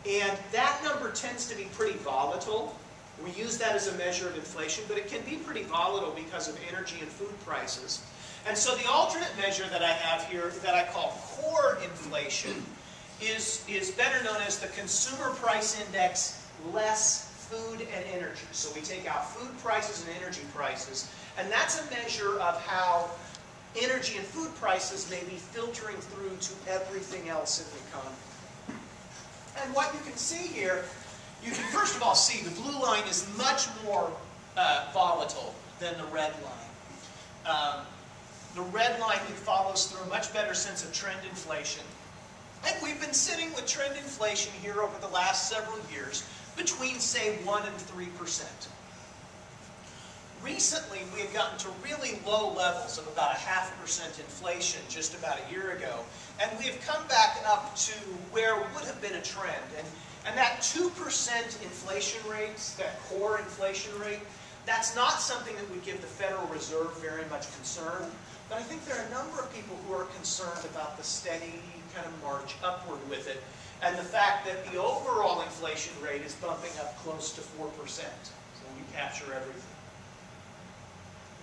And that number tends to be pretty volatile. We use that as a measure of inflation, but it can be pretty volatile because of energy and food prices. And so the alternate measure that I have here that I call core inflation is better known as the Consumer Price Index less food and energy. So we take out food prices and energy prices, and that's a measure of how energy and food prices may be filtering through to everything else in the economy. And what you can see here, you can first of all see the blue line is much more volatile than the red line. The red line follows through a much better sense of trend inflation. And we've been sitting with trend inflation here over the last several years between, say, 1% and 3%. Recently, we have gotten to really low levels of about 0.5% inflation just about a year ago. And we have come back up to where would have been a trend. And that 2% inflation rate, that core inflation rate, that's not something that would give the Federal Reserve very much concern. But I think there are a number of people who are concerned about the steady kind of march upward with it, and the fact that the overall inflation rate is bumping up close to 4%. So we capture everything.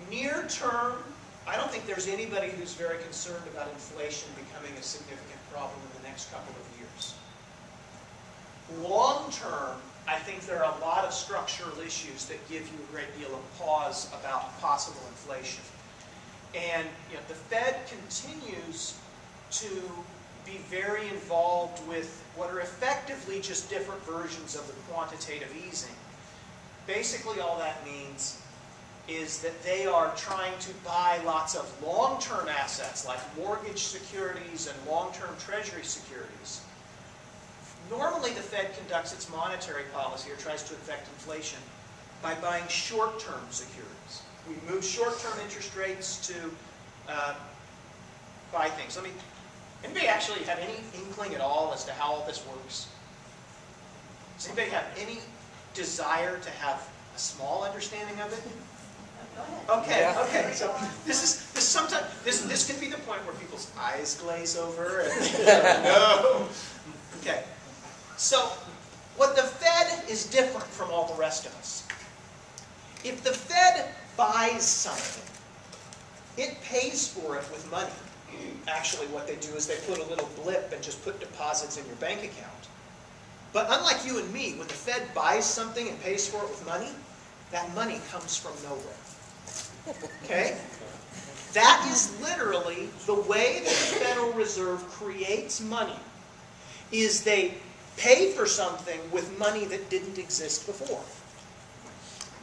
Near term, I don't think there's anybody who's very concerned about inflation becoming a significant problem in the next couple of years. Long term, I think there are a lot of structural issues that give you a great deal of pause about possible inflation. And the Fed continues to be very involved with what are effectively just different versions of the quantitative easing. Basically, all that means is that they are trying to buy lots of long-term assets like mortgage securities and long-term treasury securities. Normally, the Fed conducts its monetary policy or tries to affect inflation by buying short-term securities. We move short-term interest rates to buy things. Anybody actually have any inkling at all as to how all this works? Does anybody have any desire to have a small understanding of it? Okay, yeah. Okay. So this can be the point where people's eyes glaze over. And, no. Okay. So what the Fed is different from all the rest of us. If the Fed buys something, it pays for it with money. Actually, what they do is they put a little blip and just put deposits in your bank account. But unlike you and me, when the Fed buys something and pays for it with money, that money comes from nowhere. Okay? That is literally the way that the Federal Reserve creates money, is they pay for something with money that didn't exist before.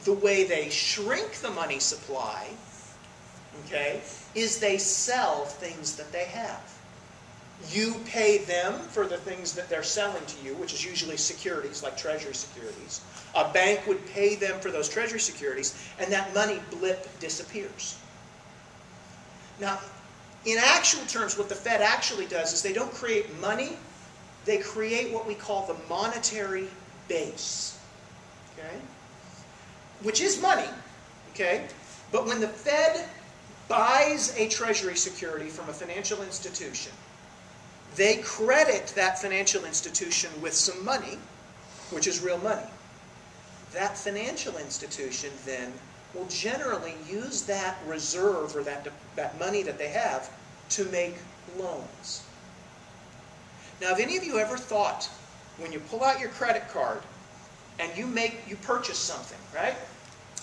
The way they shrink the money supply, okay, is they sell things that they have. You pay them for the things that they're selling to you, which is usually securities, like treasury securities. A bank would pay them for those treasury securities, and that money blip disappears. Now, in actual terms, what the Fed actually does is they don't create money, they create what we call the monetary base, okay? Which is money, okay? But when the Fed buys a treasury security from a financial institution, they credit that financial institution with some money, which is real money. That financial institution then will generally use that reserve or that money that they have to make loans. Now, have any of you ever thought, when you pull out your credit card and you purchase something, right?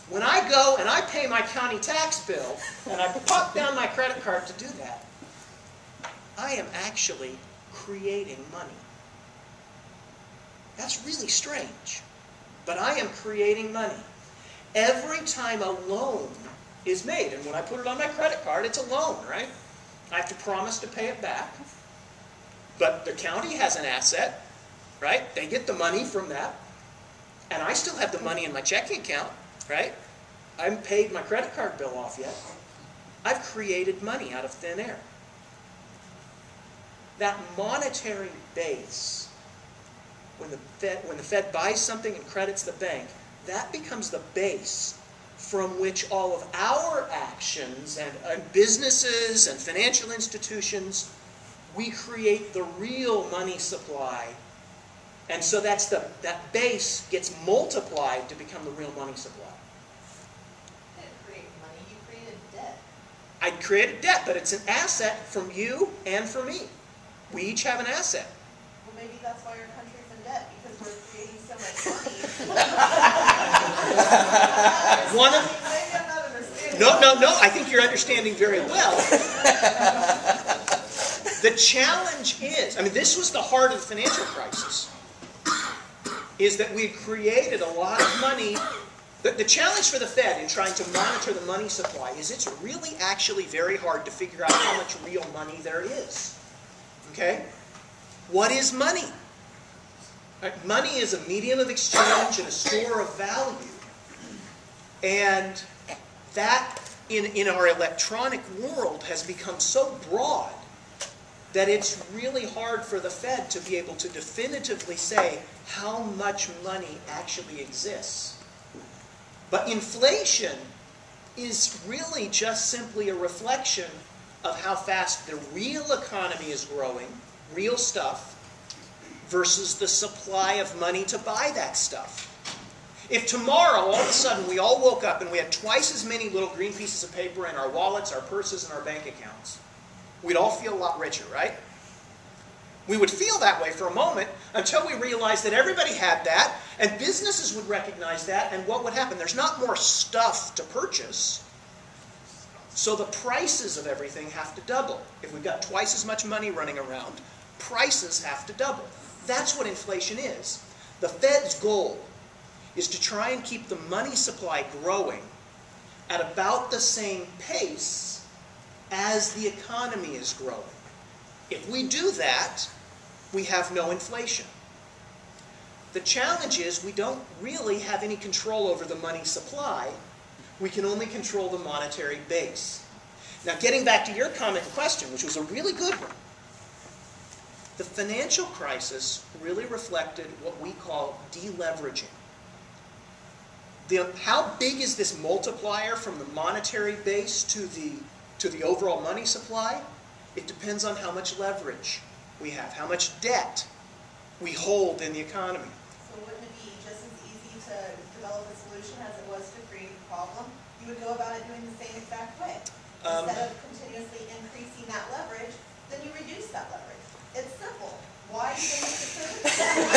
When I go and I pay my county tax bill and I pop down my credit card to do that, I am actually creating money. That's really strange, but I am creating money. Every time a loan is made, and when I put it on my credit card, it's a loan, right? I have to promise to pay it back. But the county has an asset, right? They get the money from that, and I still have the money in my checking account, right? I haven't paid my credit card bill off yet. I've created money out of thin air. That monetary base, when the Fed buys something and credits the bank, that becomes the base from which all of our actions and businesses and financial institutions, we create the real money supply And so that base gets multiplied to become the real money supply. You didn't create money, you created debt. I created debt, but it's an asset from you and for me. We each have an asset. Well, maybe that's why our country's in debt, because we're creating so much money. Maybe I'm not understanding. No, I think you're understanding very well. The challenge is, this was the heart of the financial crisis, is that we've created a lot of money. The challenge for the Fed in trying to monitor the money supply is it's really actually very hard to figure out how much real money there is. Okay? What is money? Money is a medium of exchange and a store of value. And that, in our electronic world, has become so broad that it's really hard for the Fed to be able to definitively say how much money actually exists. But inflation is really just simply a reflection of how fast the real economy is growing, real stuff, versus the supply of money to buy that stuff. If tomorrow, all of a sudden, we all woke up and we had twice as many little green pieces of paper in our wallets, our purses, and our bank accounts, we'd all feel a lot richer, right? We would feel that way for a moment until we realized that everybody had that, and businesses would recognize that, and what would happen? There's not more stuff to purchase, so the prices of everything have to double. If we've got twice as much money running around, prices have to double. That's what inflation is. The Fed's goal is to try and keep the money supply growing at about the same pace as the economy is growing. If we do that, we have no inflation. The challenge is we don't really have any control over the money supply. We can only control the monetary base. Now, getting back to your comment and question, which was a really good one, the financial crisis really reflected what we call deleveraging. How big is this multiplier from the monetary base to the overall money supply? It depends on how much leverage we have, how much debt we hold in the economy. So wouldn't it be just as easy to develop a solution as it was to create a problem? You would go about it doing the same exact way. Instead of continuously increasing that leverage, then you reduce that leverage. It's simple. Why do they make it so difficult?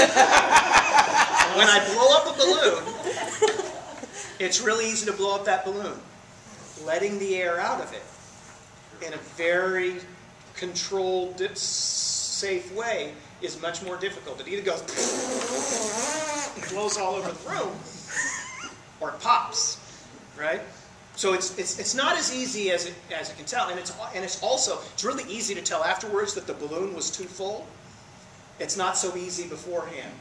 When I blow up a balloon, it's really easy to blow up that balloon. Letting the air out of it in a very controlled, safe way is much more difficult. It either goes and blows all over the room, or it pops, right? So it's not as easy as it can tell, and it's really easy to tell afterwards that the balloon was too full. It's not so easy beforehand.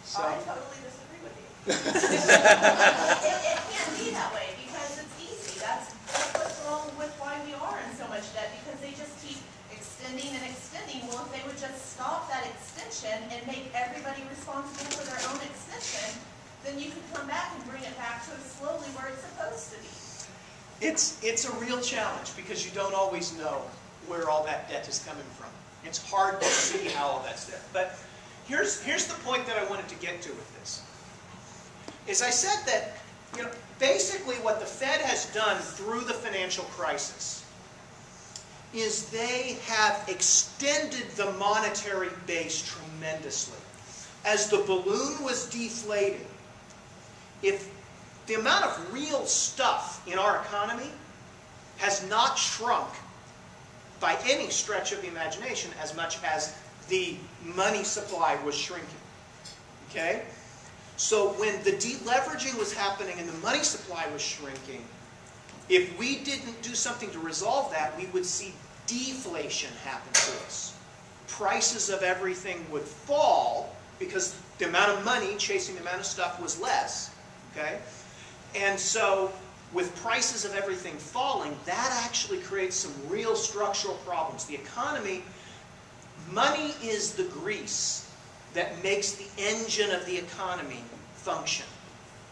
So. I totally disagree with you. It can't be that way because it's easy. That's what's wrong with why we are in so much debt, because they just keep extending and extending. Well, if they would just stop that extension and make everybody responsible for their own extension, then you could come back and bring it back to it slowly where it's supposed to be. It's a real challenge because you don't always know where all that debt is coming from. It's hard to see how all that's there. But here's the point that I wanted to get to with this. Is I said that basically what the Fed has done through the financial crisis is they have extended the monetary base tremendously. As the balloon was deflating, if the amount of real stuff in our economy has not shrunk by any stretch of the imagination as much as the money supply was shrinking. Okay? So when the deleveraging was happening and the money supply was shrinking, if we didn't do something to resolve that, we would see deflation happen to us. Prices of everything would fall because the amount of money chasing the amount of stuff was less. Okay? And so, with prices of everything falling, that actually creates some real structural problems. The economy, money is the grease that makes the engine of the economy function.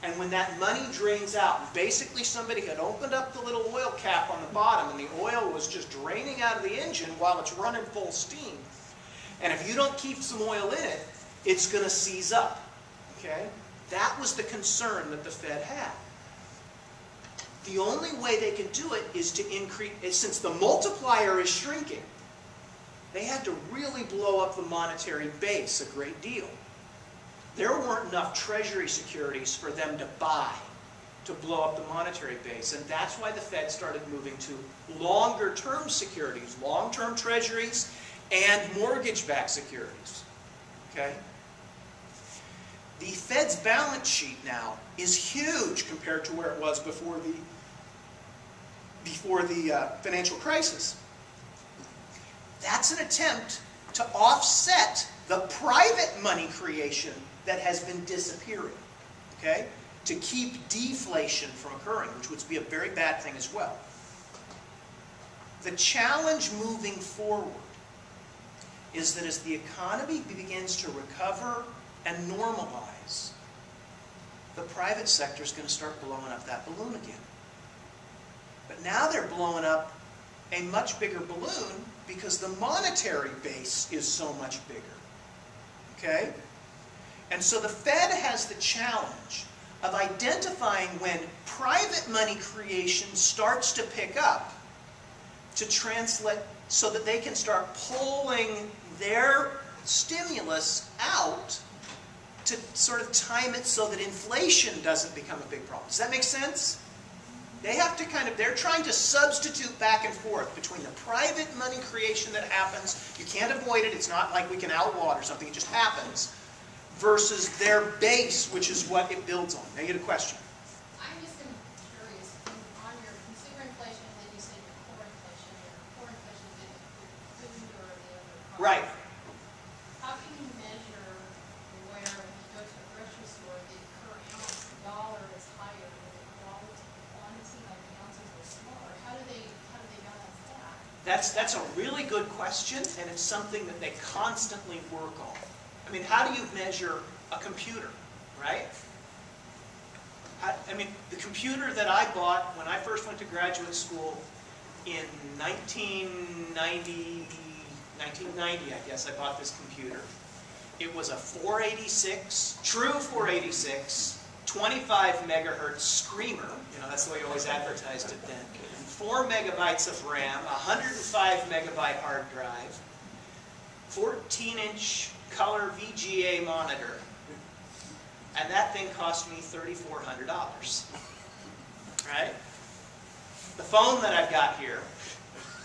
And when that money drains out, basically somebody had opened up the little oil cap on the bottom and the oil was just draining out of the engine while it's running full steam. And if you don't keep some oil in it, it's going to seize up. Okay? That was the concern that the Fed had. The only way they can do it is to increase, since the multiplier is shrinking, they had to really blow up the monetary base a great deal. There weren't enough Treasury securities for them to buy to blow up the monetary base. And that's why the Fed started moving to longer-term securities, long-term Treasuries, and mortgage-backed securities. Okay? The Fed's balance sheet now is huge compared to where it was before the financial crisis. That's an attempt to offset the private money creation that has been disappearing, okay? To keep deflation from occurring, which would be a very bad thing as well. The challenge moving forward is that as the economy begins to recover and normalize, the private sector is going to start blowing up that balloon again. But now they're blowing up a much bigger balloon because the monetary base is so much bigger. Okay? And so the Fed has the challenge of identifying when private money creation starts to pick up to translate so that they can start pulling their stimulus out to sort of time it so that inflation doesn't become a big problem. Does that make sense? They have to they're trying to substitute back and forth between the private money creation that happens, you can't avoid it, it's not like we can outlaw it or something, it just happens, versus their base, which is what it builds on. Now you get a question. I'm just curious, on your consumer inflation, and then you said your core inflation didn't include food or the other products. Right. How can you measure where, when you go to a grocery store, the per ounce dollar is higher than the quantity of the ounces are smaller? How do they balance that? That's a really good question, and it's something that they constantly work on. I mean, how do you measure a computer, right? I mean, the computer that I bought when I first went to graduate school in 1990, I guess, I bought this computer. It was a 486, true 486, 25 megahertz screamer. You know, that's the way you always advertised it then. 4 megabytes of RAM, 105 megabyte hard drive, 14-inch color VGA monitor, and that thing cost me $3,400. Right? The phone that I've got here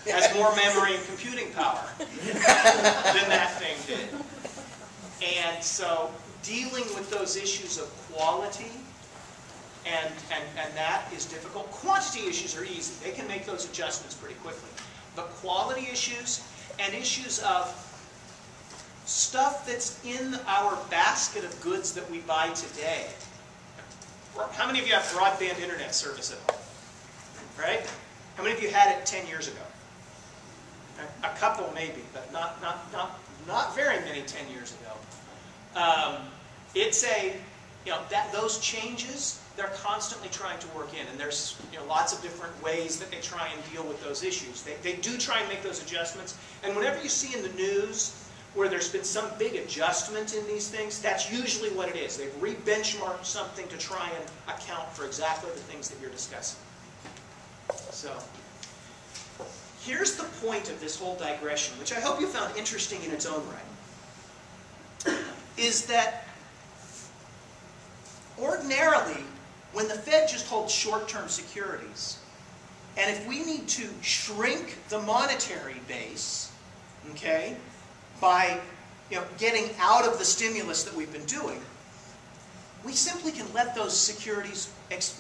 has more memory and computing power than that thing did. And so dealing with those issues of quality and that is difficult. Quantity issues are easy. They can make those adjustments pretty quickly. But quality issues and issues of stuff that's in our basket of goods that we buy today. How many of you have broadband internet service at home? Right? How many of you had it 10 years ago? A couple maybe, but not very many 10 years ago. Those changes, they're constantly trying to work in, and there's lots of different ways that they try and deal with those issues. They do try and make those adjustments, and whenever you see in the news where there's been some big adjustment in these things, that's usually what it is. They've re-benchmarked something to try and account for exactly the things that you're discussing. So, here's the point of this whole digression, which I hope you found interesting in its own right, is that ordinarily, when the Fed just holds short-term securities, and if we need to shrink the monetary base, okay, by getting out of the stimulus that we've been doing, we simply can let those securities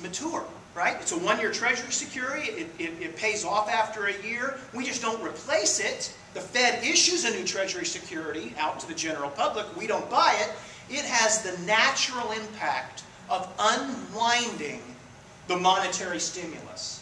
mature, right? It's a one-year Treasury security. It pays off after a year. We just don't replace it. The Fed issues a new Treasury security out to the general public. We don't buy it. It has the natural impact of unwinding the monetary stimulus.